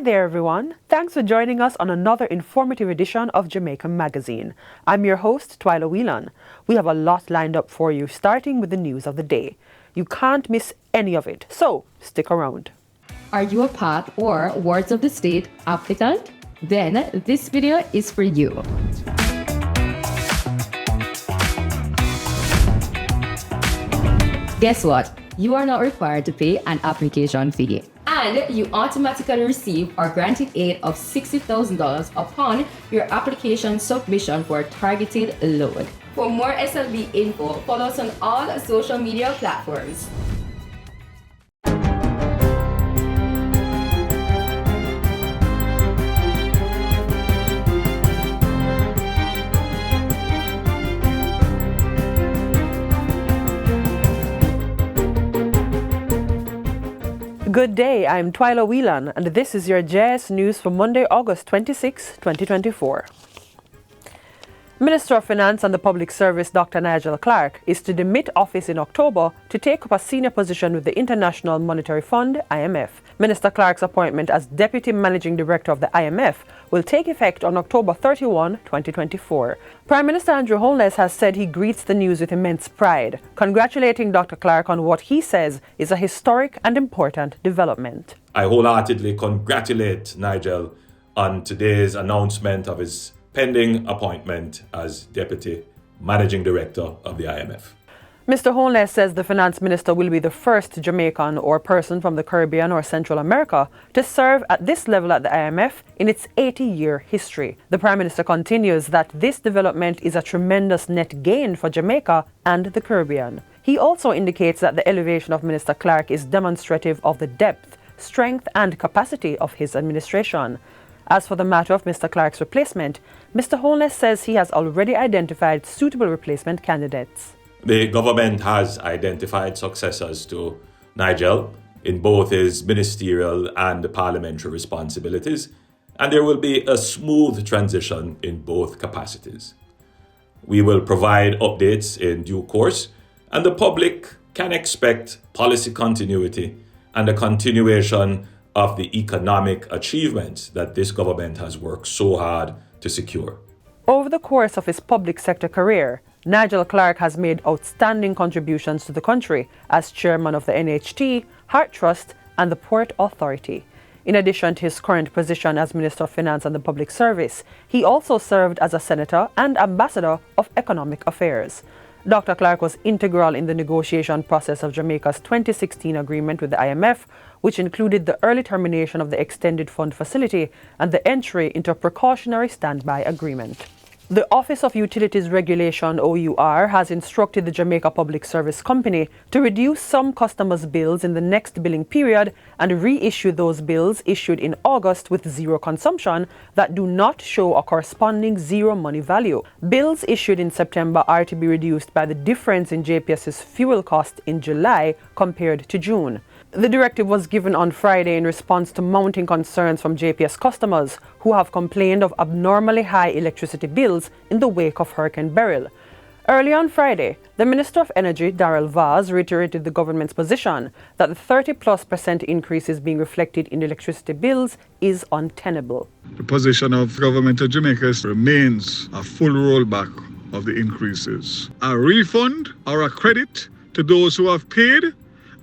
Hi there, everyone. Thanks for joining us on another informative edition of Jamaica Magazine. I'm your host, Twyla Whelan. We have a lot lined up for you, starting with the news of the day. You can't miss any of it, so stick around. Are you a PATH or Wards of the State applicant? Then this video is for you. Guess what? You are not required to pay an application fee. And you automatically receive our granted aid of $60,000 upon your application submission for a targeted loan. For more SLB info, follow us on all social media platforms. Good day, I'm Twyla Whelan, and this is your JS News for Monday, August 26, 2024. Minister of Finance and the Public Service Dr. Nigel Clarke is to demit office in October to take up a senior position with the International Monetary Fund, IMF. Minister Clarke's appointment as Deputy Managing Director of the IMF will take effect on October 31, 2024. Prime Minister Andrew Holness has said he greets the news with immense pride, congratulating Dr. Clarke on what he says is a historic and important development. I wholeheartedly congratulate Nigel on today's announcement of his pending appointment as Deputy Managing Director of the IMF. Mr. Holness says the Finance Minister will be the first Jamaican or person from the Caribbean or Central America to serve at this level at the IMF in its 80-year history. The Prime Minister continues that this development is a tremendous net gain for Jamaica and the Caribbean. He also indicates that the elevation of Minister Clarke is demonstrative of the depth, strength and capacity of his administration. As for the matter of Mr. Clarke's replacement, Mr. Holness says he has already identified suitable replacement candidates. The government has identified successors to Nigel in both his ministerial and parliamentary responsibilities, and there will be a smooth transition in both capacities. We will provide updates in due course, and the public can expect policy continuity and a continuation of the economic achievements that this government has worked so hard to secure. Over the course of his public sector career, Nigel Clarke has made outstanding contributions to the country as chairman of the NHT, Heart Trust, and the Port Authority. In addition to his current position as Minister of Finance and the Public Service, he also served as a senator and ambassador of economic affairs. Dr. Clarke was integral in the negotiation process of Jamaica's 2016 agreement with the IMF, which included the early termination of the Extended Fund Facility and the entry into a precautionary standby agreement. The Office of Utilities Regulation, OUR, has instructed the Jamaica Public Service Company to reduce some customers' bills in the next billing period and reissue those bills issued in August with zero consumption that do not show a corresponding zero money value. Bills issued in September are to be reduced by the difference in JPS's fuel cost in July compared to June. The directive was given on Friday in response to mounting concerns from JPS customers who have complained of abnormally high electricity bills in the wake of Hurricane Beryl. Early on Friday, the Minister of Energy, Darrell Vaz, reiterated the government's position that the 30+% increases being reflected in electricity bills is untenable. The position of the government of Jamaica remains a full rollback of the increases. A refund or a credit to those who have paid,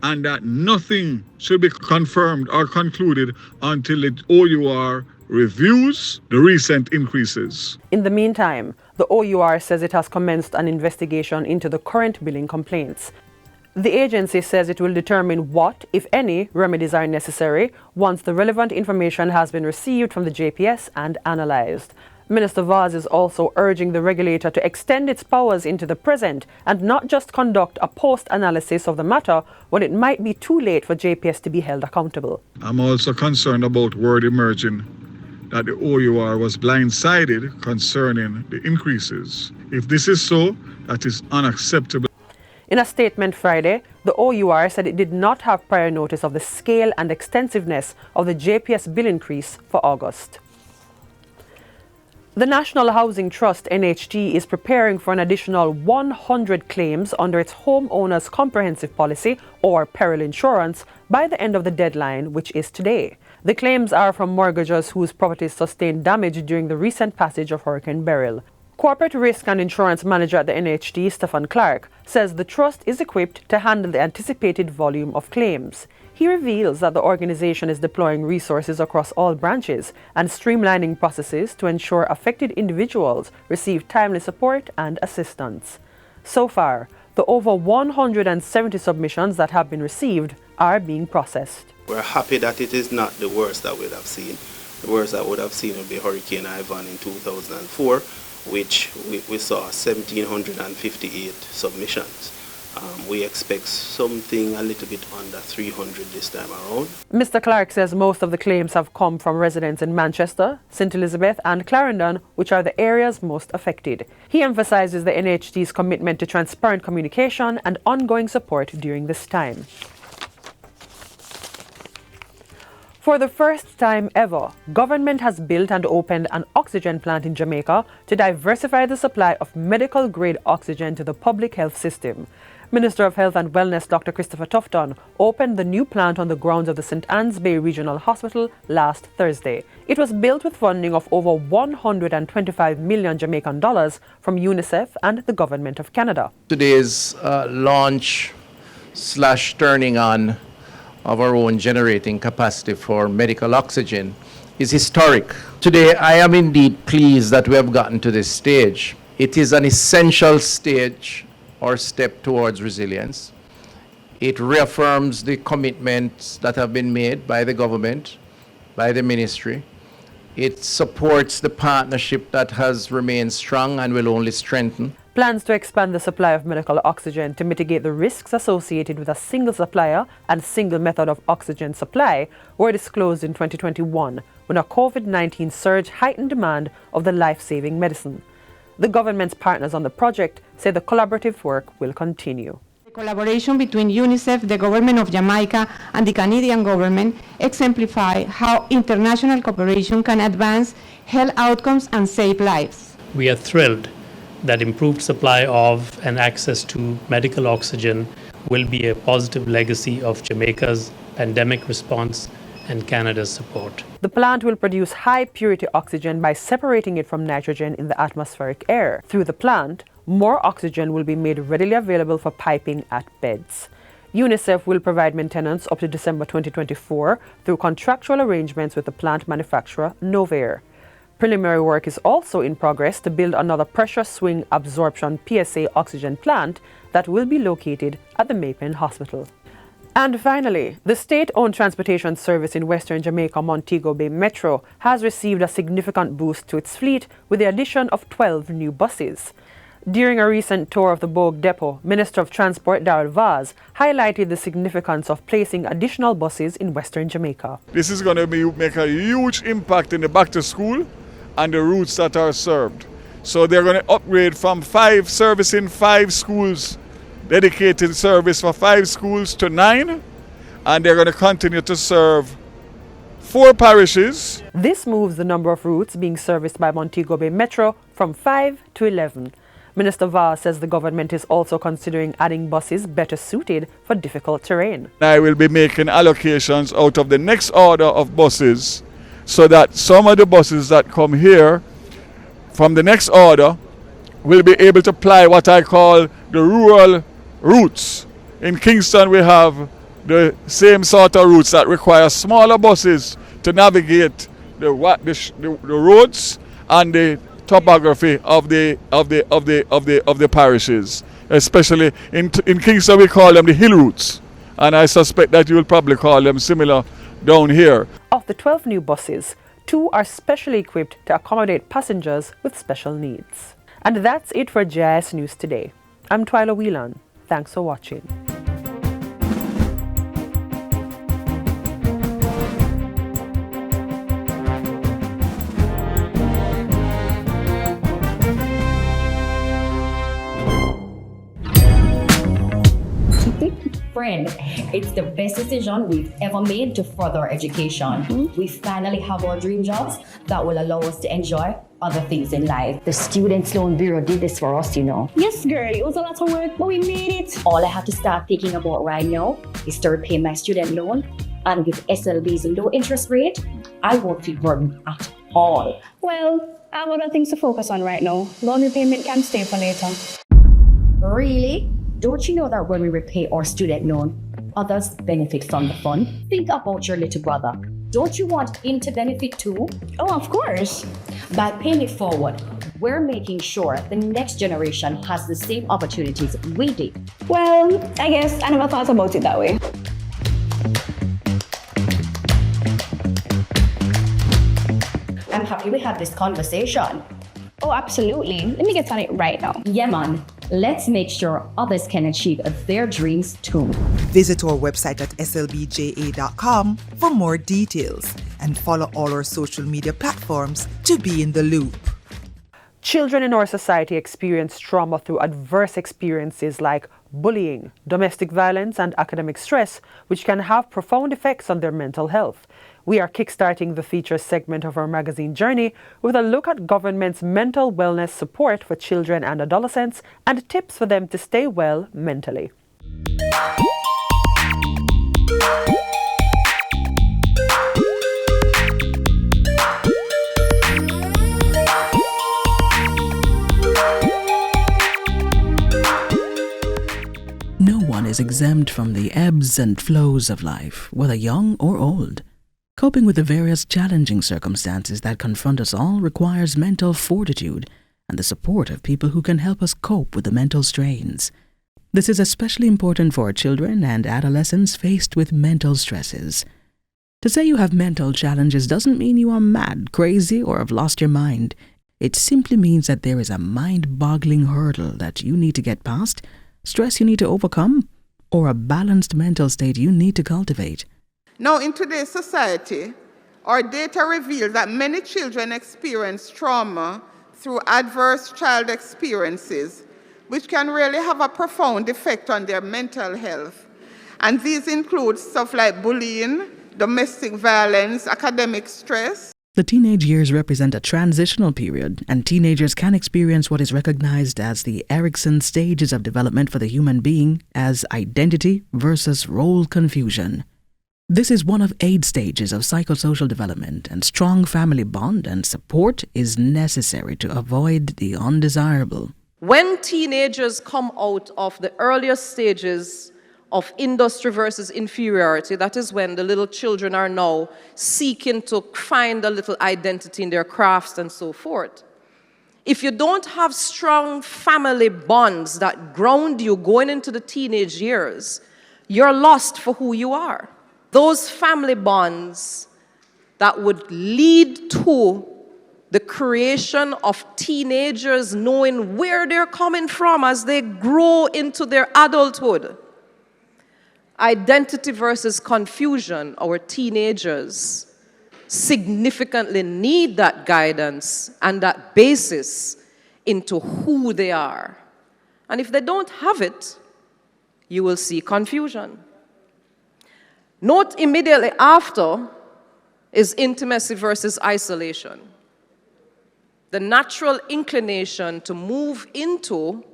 and that nothing should be confirmed or concluded until the OUR reviews the recent increases. In the meantime, the OUR says it has commenced an investigation into the current billing complaints. The agency says it will determine what, if any, remedies are necessary once the relevant information has been received from the JPS and analyzed. Minister Vaz is also urging the regulator to extend its powers into the present and not just conduct a post-analysis of the matter when it might be too late for JPS to be held accountable. I'm also concerned about word emerging that the OUR was blindsided concerning the increases. If this is so, that is unacceptable. In a statement Friday, the OUR said it did not have prior notice of the scale and extensiveness of the JPS bill increase for August. The National Housing Trust, NHT, is preparing for an additional 100 claims under its Homeowners Comprehensive Policy, or peril insurance, by the end of the deadline, which is today. The claims are from mortgagors whose properties sustained damage during the recent passage of Hurricane Beryl. Corporate Risk and Insurance Manager at the NHT, Stephen Clark, says the trust is equipped to handle the anticipated volume of claims. He reveals that the organization is deploying resources across all branches and streamlining processes to ensure affected individuals receive timely support and assistance. So far, the over 170 submissions that have been received are being processed. We're happy that it is not the worst that we'd have seen. The worst that would have seen would be Hurricane Ivan in 2004, which we saw 1,758 submissions. We expect something a little bit under 300 this time around. Mr. Clark says most of the claims have come from residents in Manchester, St. Elizabeth and Clarendon, which are the areas most affected. He emphasizes the NHT's commitment to transparent communication and ongoing support during this time. For the first time ever, government has built and opened an oxygen plant in Jamaica to diversify the supply of medical-grade oxygen to the public health system. Minister of Health and Wellness Dr. Christopher Tufton opened the new plant on the grounds of the St. Anne's Bay Regional Hospital last Thursday. It was built with funding of over 125 million Jamaican dollars from UNICEF and the Government of Canada. Today's launch/turning on of our own generating capacity for medical oxygen is historic. Today, I am indeed pleased that we have gotten to this stage. It is an essential stage or step towards resilience. It reaffirms the commitments that have been made by the government, by the ministry. It supports the partnership that has remained strong and will only strengthen. Plans to expand the supply of medical oxygen to mitigate the risks associated with a single supplier and single method of oxygen supply were disclosed in 2021 when a COVID-19 surge heightened demand of the life-saving medicine. The government's partners on the project say the collaborative work will continue. The collaboration between UNICEF, the government of Jamaica, and the Canadian government exemplify how international cooperation can advance health outcomes and save lives. We are thrilled that improved supply of and access to medical oxygen will be a positive legacy of Jamaica's pandemic response and Canada's support. The plant will produce high-purity oxygen by separating it from nitrogen in the atmospheric air. Through the plant, more oxygen will be made readily available for piping at beds. UNICEF will provide maintenance up to December 2024 through contractual arrangements with the plant manufacturer Novair. Preliminary work is also in progress to build another pressure swing absorption PSA oxygen plant that will be located at the Maypen Hospital. And finally, the state-owned transportation service in Western Jamaica, Montego Bay Metro, has received a significant boost to its fleet with the addition of 12 new buses. During a recent tour of the Bogue Depot, Minister of Transport Darrell Vaz highlighted the significance of placing additional buses in Western Jamaica. This is going to make a huge impact in the back to school and the routes that are served. So they're going to upgrade from 5 servicing 5 schools, dedicated service for 5 schools to 9, and they're going to continue to serve 4 parishes. This moves the number of routes being serviced by Montego Bay Metro from 5 to 11. Minister Vaz says the government is also considering adding buses better suited for difficult terrain. I will be making allocations out of the next order of buses so that some of the buses that come here from the next order will be able to ply what I call the rural routes. In Kingston we have the same sort of routes that require smaller buses to navigate the roads and the topography of the parishes. Especially in Kingston we call them the hill routes, and I suspect that you will probably call them similar down here. Of the 12 new buses, 2 are specially equipped to accommodate passengers with special needs. And that's it for JIS News Today. I'm Twyla Whelan. Thanks for watching. Friend, it's the best decision we've ever made to further our education. We finally have our dream jobs that will allow us to enjoy other things in life. The Student Loan Bureau did this for us, you know. Yes, girl, it was a lot of work, but we made it. All I have to start thinking about right now is to repay my student loan And with SLB's low interest rate, I won't feel burdened at all. Well, I have other things to focus on right now. Loan repayment can stay for later. Really? Don't you know that when we repay our student loan, others benefit from the fund? Think about your little brother. Don't you want him to benefit too? Oh, of course. By paying it forward, we're making sure the next generation has the same opportunities we did. Well, I guess I never thought about it that way. I'm happy we had this conversation. Oh, absolutely. Let me get on it right now. Yeah, man. Let's make sure others can achieve their dreams too. Visit our website at slbja.com for more details and follow all our social media platforms to be in the loop. Children in our society experience trauma through adverse experiences like bullying, domestic violence, and academic stress, which can have profound effects on their mental health. We are kickstarting the feature segment of our magazine journey with a look at government's mental wellness support for children and adolescents and tips for them to stay well mentally. No one is exempt from the ebbs and flows of life, whether young or old. Coping with the various challenging circumstances that confront us all requires mental fortitude and the support of people who can help us cope with the mental strains. This is especially important for children and adolescents faced with mental stresses. To say you have mental challenges doesn't mean you are mad, crazy, or have lost your mind. It simply means that there is a mind-boggling hurdle that you need to get past, stress you need to overcome, or a balanced mental state you need to cultivate. Now, in today's society, our data reveals that many children experience trauma through adverse child experiences, which can really have a profound effect on their mental health. And these include stuff like bullying, domestic violence, academic stress. The teenage years represent a transitional period, and teenagers can experience what is recognized as the Erikson stages of development for the human being as identity versus role confusion. This is one of 8 stages of psychosocial development, and strong family bond and support is necessary to avoid the undesirable. When teenagers come out of the earlier stages of industry versus inferiority, that is when the little children are now seeking to find a little identity in their crafts and so forth. If you don't have strong family bonds that ground you going into the teenage years, you're lost for who you are. Those family bonds that would lead to the creation of teenagers knowing where they're coming from as they grow into their adulthood. Identity versus confusion, our teenagers significantly need that guidance and that basis into who they are. And if they don't have it, you will see confusion. Note immediately after is intimacy versus isolation. The natural inclination to move into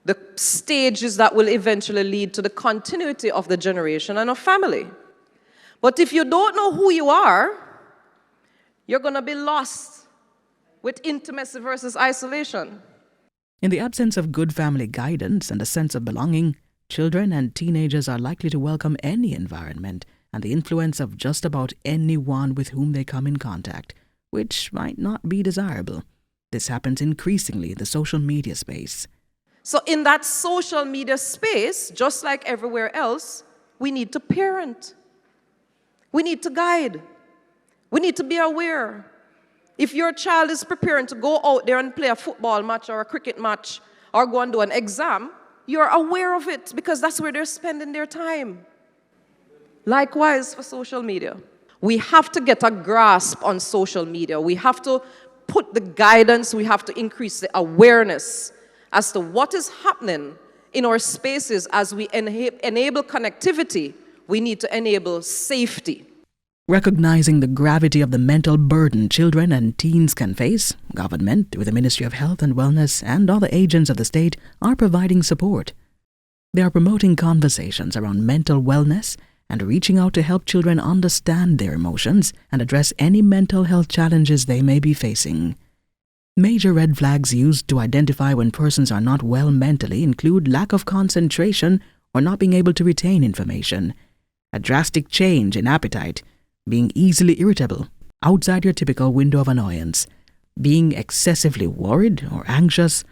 the stages that will eventually lead to the continuity of the generation and of family. But if you don't know who you are, you're going to be lost with intimacy versus isolation. In the absence of good family guidance and a sense of belonging, children and teenagers are likely to welcome any environment and the influence of just about anyone with whom they come in contact, which might not be desirable. This happens increasingly in the social media space. So in that social media space, just like everywhere else, we need to parent. We need to guide. We need to be aware. If your child is preparing to go out there and play a football match or a cricket match or go and do an exam, you're aware of it because that's where they're spending their time. Likewise for social media. We have to get a grasp on social media. We have to put the guidance, we have to increase the awareness as to what is happening in our spaces. As we enable connectivity, we need to enable safety. Recognizing the gravity of the mental burden children and teens can face, government, with the Ministry of Health and Wellness and other agents of the state, are providing support. They are promoting conversations around mental wellness and reaching out to help children understand their emotions and address any mental health challenges they may be facing. Major red flags used to identify when persons are not well mentally include lack of concentration or not being able to retain information, a drastic change in appetite, being easily irritable, outside your typical window of annoyance, being excessively worried or anxious,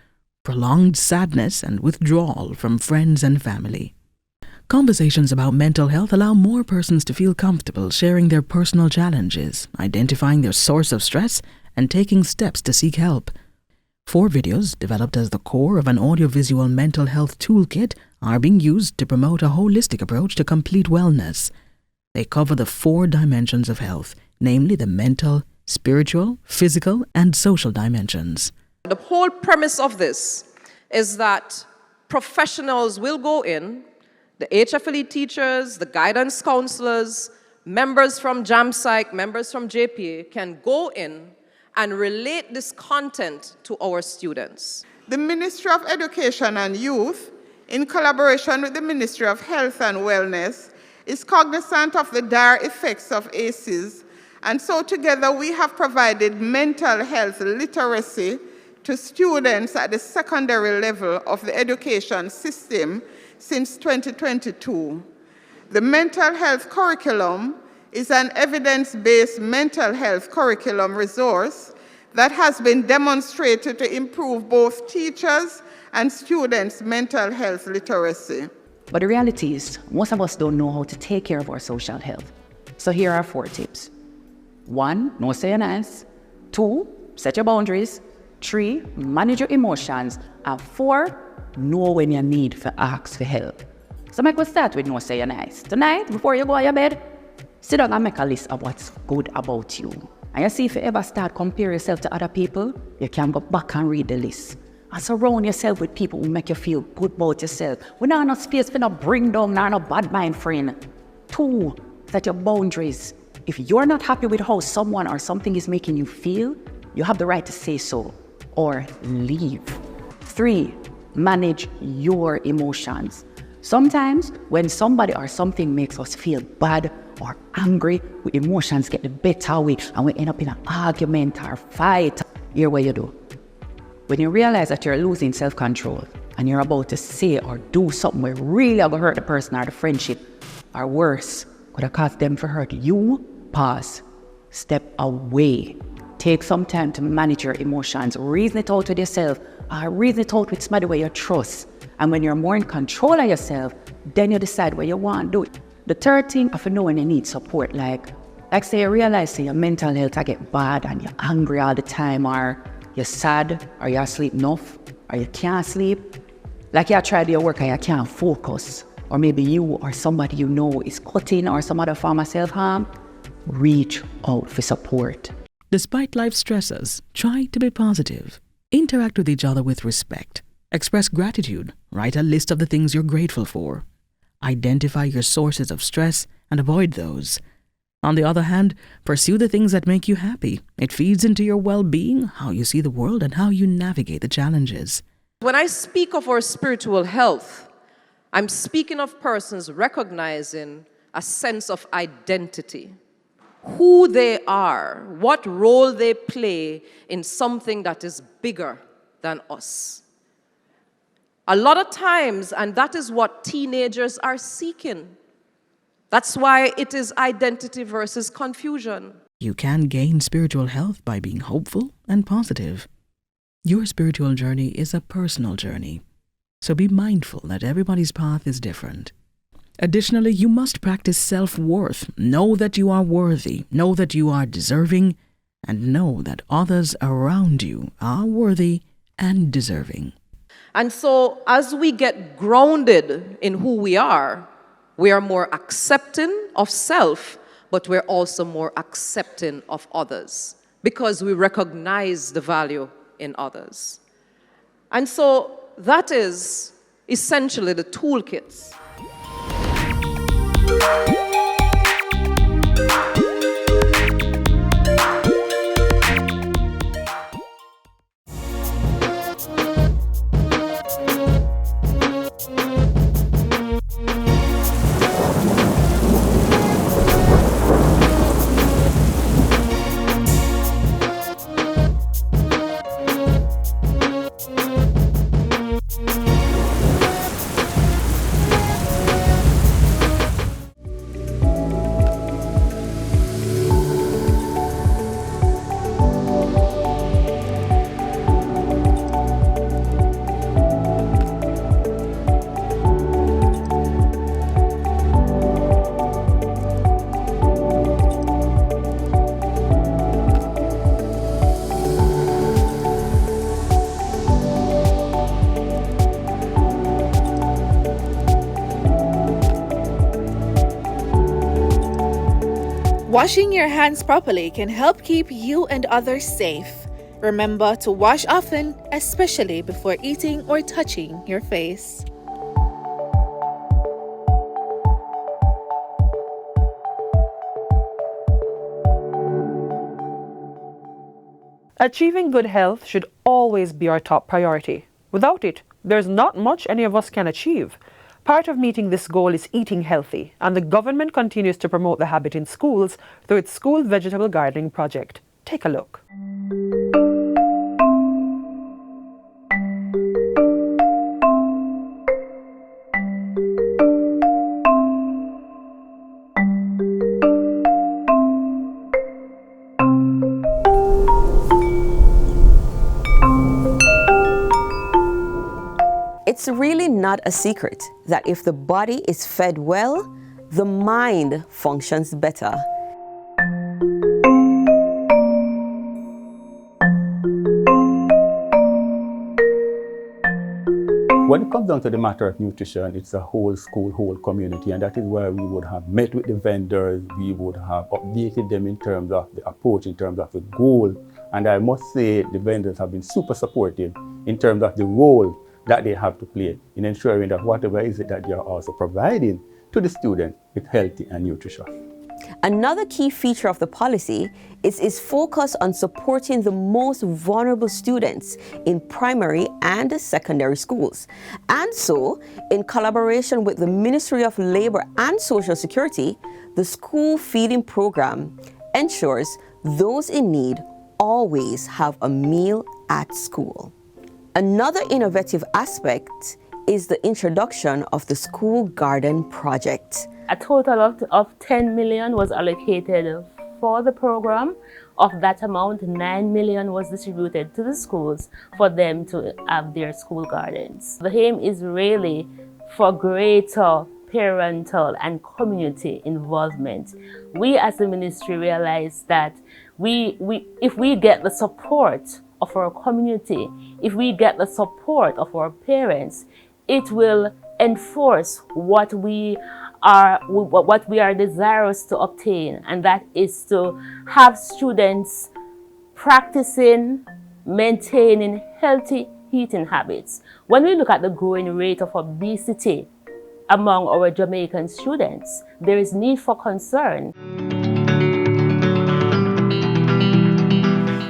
prolonged sadness and withdrawal from friends and family. Conversations about mental health allow more persons to feel comfortable sharing their personal challenges, identifying their source of stress, and taking steps to seek help. 4 videos, developed as the core of an audiovisual mental health toolkit, are being used to promote a holistic approach to complete wellness. They cover the 4 dimensions of health, namely the mental, spiritual, physical, and social dimensions. The whole premise of this is that professionals will go in, the HFLE teachers, the guidance counselors, members from JAMPSYCH, members from JPA can go in and relate this content to our students. The Ministry of Education and Youth, in collaboration with the Ministry of Health and Wellness, is cognizant of the dire effects of ACEs, and so together we have provided mental health literacy to students at the secondary level of the education system since 2022. The mental health curriculum is an evidence-based mental health curriculum resource that has been demonstrated to improve both teachers and students' mental health literacy. But the reality is, most of us don't know how to take care of our social health. So here are 4 tips. 1, know say you're nice. 2, set your boundaries. 3, manage your emotions. And 4, know when you need to ask for help. So make we start with know say you're nice. Tonight, before you go to your bed, sit down and make a list of what's good about you. And you see, if you ever start comparing yourself to other people, you can go back and read the list. And surround yourself with people who make you feel good about yourself. We don't have no space for no bring down, no bad mind friend. 2, set your boundaries. If you're not happy with how someone or something is making you feel, you have the right to say so or leave. 3, manage your emotions. Sometimes when somebody or something makes us feel bad or angry, we emotions get the better of it and we end up in an argument or fight. Here's what you do. When you realize that you're losing self-control and you're about to say or do something where really going to hurt the person or the friendship, or worse, could have caused them to hurt you, pause, step away. Take some time to manage your emotions. Reason it out with yourself or reason it out with somebody where you trust. And when you're more in control of yourself, then you decide what you want to do. The 3rd thing of knowing you need support, like say you realize your mental health get bad and you're angry all the time, or you're sad, or you're asleep enough, or you can't sleep. Like you try to do your work and you can't focus. Or maybe you or somebody you know is cutting or some other form of self-harm. Reach out for support. Despite life stresses, try to be positive. Interact with each other with respect. Express gratitude. Write a list of the things you're grateful for. Identify your sources of stress and avoid those. On the other hand, pursue the things that make you happy. It feeds into your well-being, how you see the world, and how you navigate the challenges. When I speak of our spiritual health, I'm speaking of persons recognizing a sense of identity. Who they are, what role they play in something that is bigger than us. A lot of times, and that is what teenagers are seeking. That's why it is identity versus confusion. You can gain spiritual health by being hopeful and positive. Your spiritual journey is a personal journey, so be mindful that everybody's path is different. Additionally, you must practice self-worth. Know that you are worthy, know that you are deserving, and know that others around you are worthy and deserving. And so, as we get grounded in who we are more accepting of self, but we're also more accepting of others because we recognize the value in others. And so, that is essentially the toolkits. Washing your hands properly can help keep you and others safe. Remember to wash often, especially before eating or touching your face. Achieving good health should always be our top priority. Without it, there's not much any of us can achieve. Part of meeting this goal is eating healthy, and the government continues to promote the habit in schools through its school vegetable gardening project. Take a look. It's really not a secret that if the body is fed well, the mind functions better. When it comes down to the matter of nutrition, it's a whole school, whole community, and that is why we would have met with the vendors, we would have updated them in terms of the approach, in terms of the goal. And I must say the vendors have been super supportive in terms of the role that they have to play in ensuring that whatever is it that they are also providing to the student is healthy and nutritious. Another key feature of the policy is its focus on supporting the most vulnerable students in primary and secondary schools. And so, in collaboration with the Ministry of Labor and Social Security, the school feeding program ensures those in need always have a meal at school. Another innovative aspect is the introduction of the school garden project. A total of 10 million was allocated for the program. Of that amount, 9 million was distributed to the schools for them to have their school gardens. The aim is really for greater parental and community involvement. We as the ministry realize that if we get the support of our community, if we get the support of our parents, it will enforce what we are desirous to obtain, and that is to have students practicing, maintaining healthy eating habits. When we look at the growing rate of obesity among our Jamaican students, there is need for concern.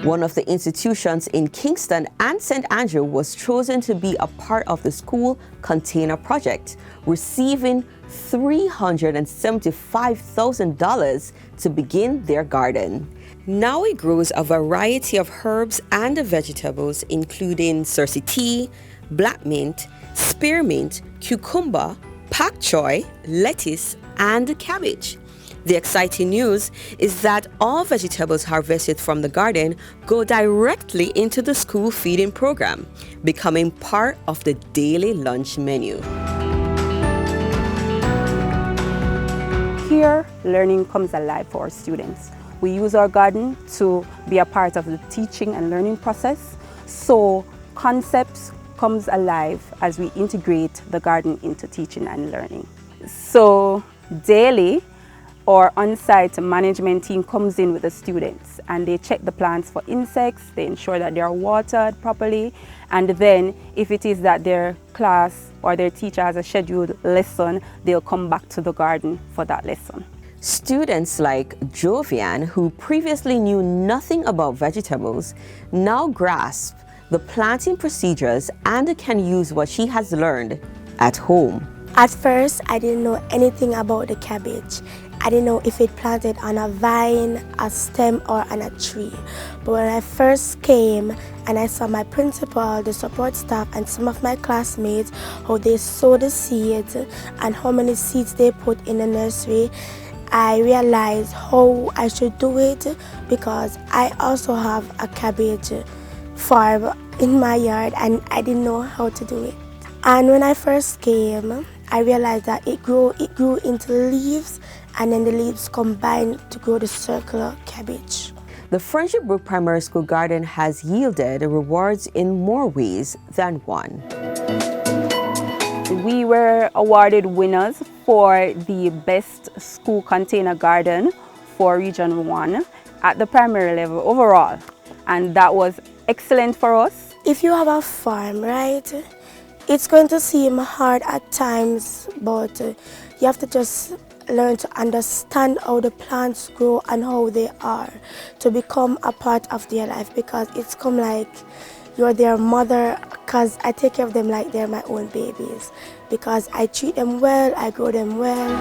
One of the institutions in Kingston and St. Andrew was chosen to be a part of the school container project, receiving $375,000 to begin their garden. Now it grows a variety of herbs and vegetables, including sursi, black mint, spearmint, cucumber, pak choy, lettuce, and cabbage. The exciting news is that all vegetables harvested from the garden go directly into the school feeding program, becoming part of the daily lunch menu. Here, learning comes alive for our students. We use our garden to be a part of the teaching and learning process, so concepts comes alive as we integrate the garden into teaching and learning. So daily, our on-site management team comes in with the students and they check the plants for insects, they ensure that they are watered properly, and then if it is that their class or their teacher has a scheduled lesson, they'll come back to the garden for that lesson. Students like Jovian, who previously knew nothing about vegetables, now grasp the planting procedures and can use what she has learned at home. At first, I didn't know anything about the cabbage. I didn't know if it planted on a vine, a stem, or on a tree. But when I first came and I saw my principal, the support staff, and some of my classmates, how they sow the seeds and how many seeds they put in the nursery, I realized how I should do it, because I also have a cabbage farm in my yard and I didn't know how to do it. And when I first came, I realized that it grew into leaves, and then the leaves combined to grow the circular cabbage. The Friendship Brook Primary School Garden has yielded rewards in more ways than one. We were awarded winners for the best school container garden for Region 1 at the primary level overall, and that was excellent for us. If you have a farm, right, it's going to seem hard at times, but you have to just learn to understand how the plants grow and how they are to become a part of their life, because it's come like you're their mother, because I take care of them like they're my own babies, because I treat them well, I grow them well.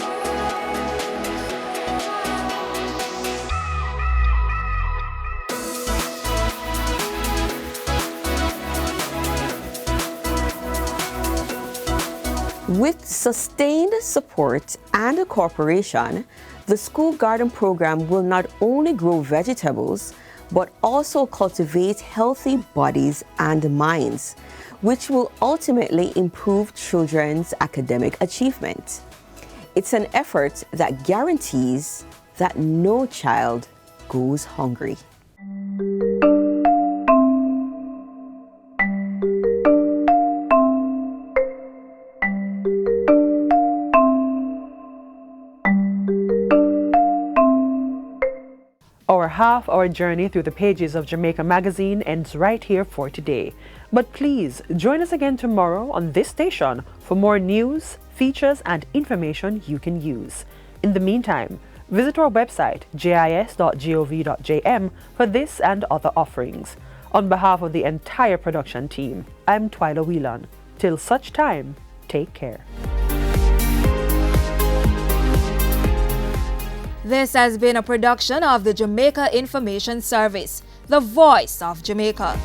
With sustained support and cooperation, the school garden program will not only grow vegetables, but also cultivate healthy bodies and minds, which will ultimately improve children's academic achievement. It's an effort that guarantees that no child goes hungry. Our half-hour journey through the pages of Jamaica Magazine ends right here for today. But please join us again tomorrow on this station for more news, features, and information you can use. In the meantime, visit our website jis.gov.jm for this and other offerings. On behalf of the entire production team, I'm Twyla Whelan. Till such time, take care. This has been a production of the Jamaica Information Service, the voice of Jamaica.